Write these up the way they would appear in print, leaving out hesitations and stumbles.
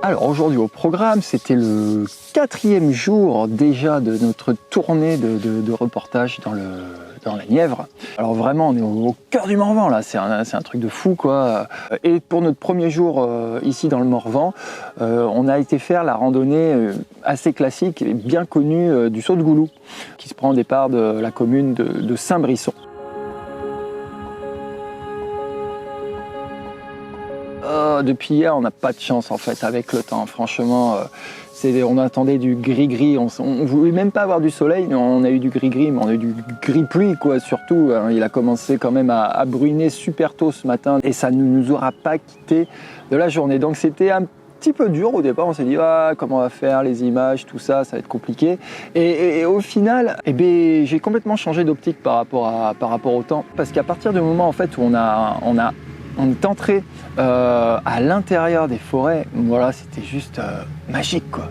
Alors aujourd'hui au programme, c'était le 4e jour déjà de notre tournée de reportage dans la Nièvre. Alors vraiment on est au cœur du Morvan là, c'est un truc de fou quoi. Et pour notre premier jour ici dans le Morvan, on a été faire la randonnée assez classique et bien connue du Saut de Goulou, qui se prend au départ de la commune de Saint-Brisson. Depuis hier, on n'a pas de chance en fait avec le temps. Franchement, on attendait du gris-gris. On ne voulait même pas avoir du soleil. On a eu du gris-gris, mais on a eu du gris-pluie quoi. Surtout, il a commencé quand même à bruiner super tôt ce matin et ça ne nous aura pas quitté de la journée. Donc c'était un petit peu dur au départ. On s'est dit comment on va faire les images, tout ça, ça va être compliqué. Et au final, j'ai complètement changé d'optique par rapport au temps, parce qu'à partir du moment en fait où on est entré à l'intérieur des forêts, voilà, c'était juste magique quoi.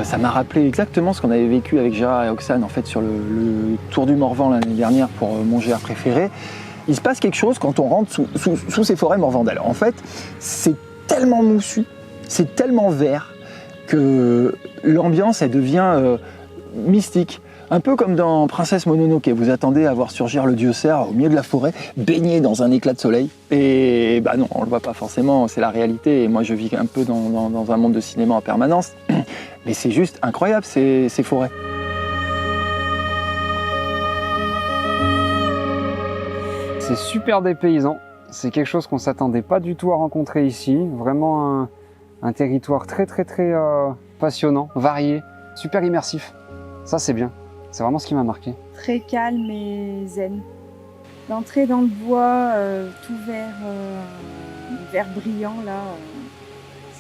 Ça m'a rappelé exactement ce qu'on avait vécu avec Gérard et Oxane en fait sur le Tour du Morvan l'année dernière pour mon GR préféré. Il se passe quelque chose quand on rentre sous ces forêts morvandales. En fait, c'est tellement moussu, c'est tellement vert que l'ambiance elle devient mystique. Un peu comme dans Princesse Mononoke, vous attendez à voir surgir le dieu cerf au milieu de la forêt, baigné dans un éclat de soleil. Et non, on le voit pas forcément, c'est la réalité. Et moi, je vis un peu dans un monde de cinéma en permanence. Mais c'est juste incroyable ces forêts. C'est super dépaysant, c'est quelque chose qu'on ne s'attendait pas du tout à rencontrer ici. Vraiment un territoire très passionnant, varié, super immersif. Ça c'est bien, c'est vraiment ce qui m'a marqué. Très calme et zen. L'entrée dans le bois, tout vert brillant là,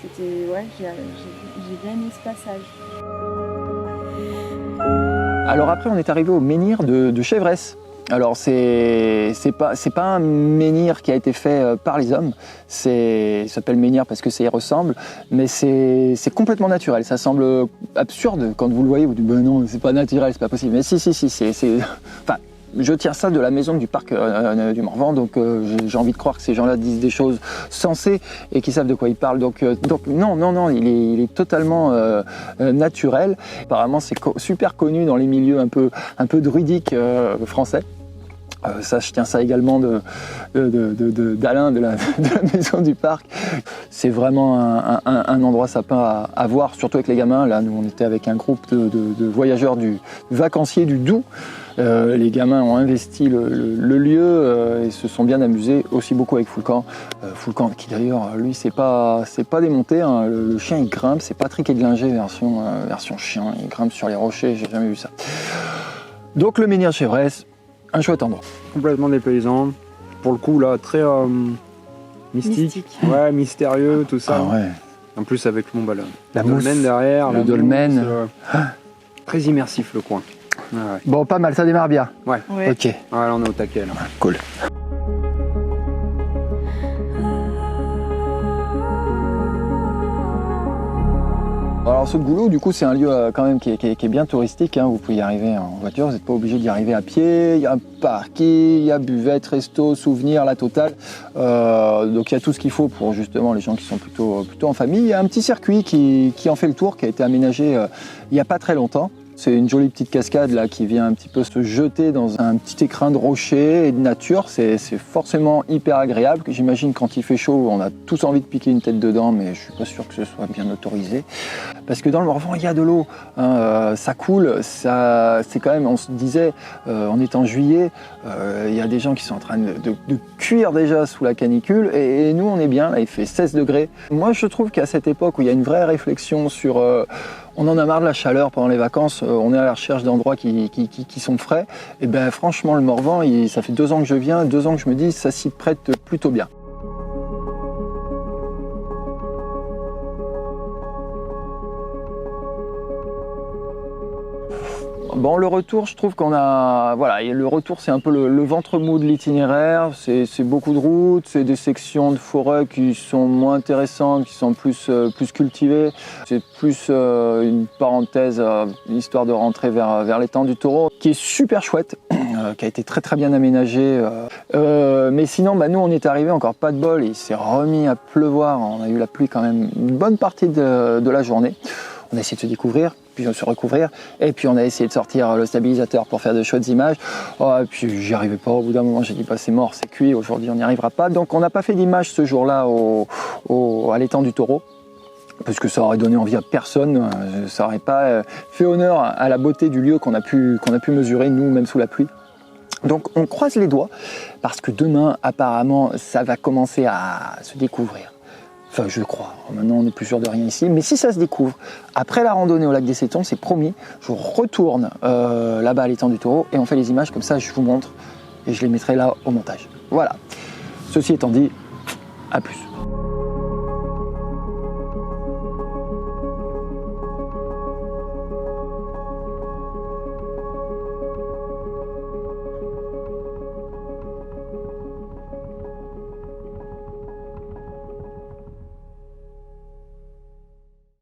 c'était j'ai bien aimé ce passage. Alors après on est arrivé au menhir de Chevresse. Alors c'est pas un menhir qui a été fait par les hommes, ça s'appelle menhir parce que ça y ressemble, mais c'est complètement naturel. Ça semble absurde quand vous le voyez, vous dites non c'est pas naturel, c'est pas possible. Mais si enfin je tire ça de la maison du parc du Morvan, donc j'ai envie de croire que ces gens-là disent des choses sensées et qu'ils savent de quoi ils parlent. Donc non, il est totalement naturel. Apparemment, c'est super connu dans les milieux un peu druidiques français. Ça, je tiens ça également d'Alain de la maison du parc. C'est vraiment un endroit sapin à voir, surtout avec les gamins. Là, nous, on était avec un groupe de voyageurs du vacancier du Doubs. Les gamins ont investi le lieu et se sont bien amusés, aussi beaucoup avec Foulcan. Foulcan qui d'ailleurs, lui, c'est pas démonté. Hein. Le chien, il grimpe. C'est Patrick Edlinger version chien. Il grimpe sur les rochers. J'ai jamais vu ça. Donc le menhir Chevresse. Un chouette endroit. Complètement dépaysant. Pour le coup, là, très mystique. Ouais, mystérieux, tout ça. Ah ouais. En plus, avec le la dolmen derrière. Le dolmen. Très immersif, le coin. Ouais. Bon, pas mal, ça démarre bien. Ouais. Ok. Ouais, là, on est au taquet, là. Cool. Alors Saut de Goulou, du coup, c'est un lieu quand même qui est bien touristique. Hein. Vous pouvez y arriver en voiture, vous n'êtes pas obligé d'y arriver à pied. Il y a un parking, il y a buvette, resto, souvenirs, la totale. Donc il y a tout ce qu'il faut pour justement les gens qui sont plutôt en famille. Il y a un petit circuit qui en fait le tour, qui a été aménagé il n'y a pas très longtemps. C'est une jolie petite cascade là qui vient un petit peu se jeter dans un petit écrin de rochers et de nature. C'est forcément hyper agréable. J'imagine quand il fait chaud, on a tous envie de piquer une tête dedans, mais je suis pas sûr que ce soit bien autorisé. Parce que dans le Morvan, il y a de l'eau. Hein, ça coule. C'est quand même, on se disait, on est en juillet, il y a des gens qui sont en train de cuire déjà sous la canicule. Et nous, on est bien. Là, il fait 16 degrés. Moi, je trouve qu'à cette époque où il y a une vraie réflexion sur... on en a marre de la chaleur pendant les vacances, on est à la recherche d'endroits qui sont frais. Et ben franchement, le Morvan, ça fait 2 ans que je viens, 2 ans que je me dis ça s'y prête plutôt bien. Bon, le retour, je trouve qu'on a... Voilà, et le retour, c'est un peu le ventre mou de l'itinéraire. C'est beaucoup de routes, c'est des sections de forêt qui sont moins intéressantes, qui sont plus cultivées. C'est plus une parenthèse, histoire de rentrer vers l'étang du Taureau, qui est super chouette, qui a été très très bien aménagé. Mais sinon, nous, on est arrivé, encore pas de bol, il s'est remis à pleuvoir. On a eu la pluie quand même une bonne partie de la journée. On a essayé de se découvrir, puis de se recouvrir, et puis on a essayé de sortir le stabilisateur pour faire de chouettes images. Et puis j'y arrivais pas, au bout d'un moment j'ai dit c'est mort, c'est cuit, aujourd'hui on n'y arrivera pas. Donc on n'a pas fait d'image ce jour-là à l'étang du Taureau, parce que ça aurait donné envie à personne, ça n'aurait pas fait honneur à la beauté du lieu qu'on a pu mesurer, nous, même sous la pluie. Donc on croise les doigts, parce que demain, apparemment, ça va commencer à se découvrir. Enfin, je crois. Maintenant, on n'est plus sûr de rien ici. Mais si ça se découvre, après la randonnée au lac des Sétons, c'est promis, je retourne là-bas à l'étang du Taureau et on fait les images comme ça, je vous montre et je les mettrai là au montage. Voilà. Ceci étant dit, à plus.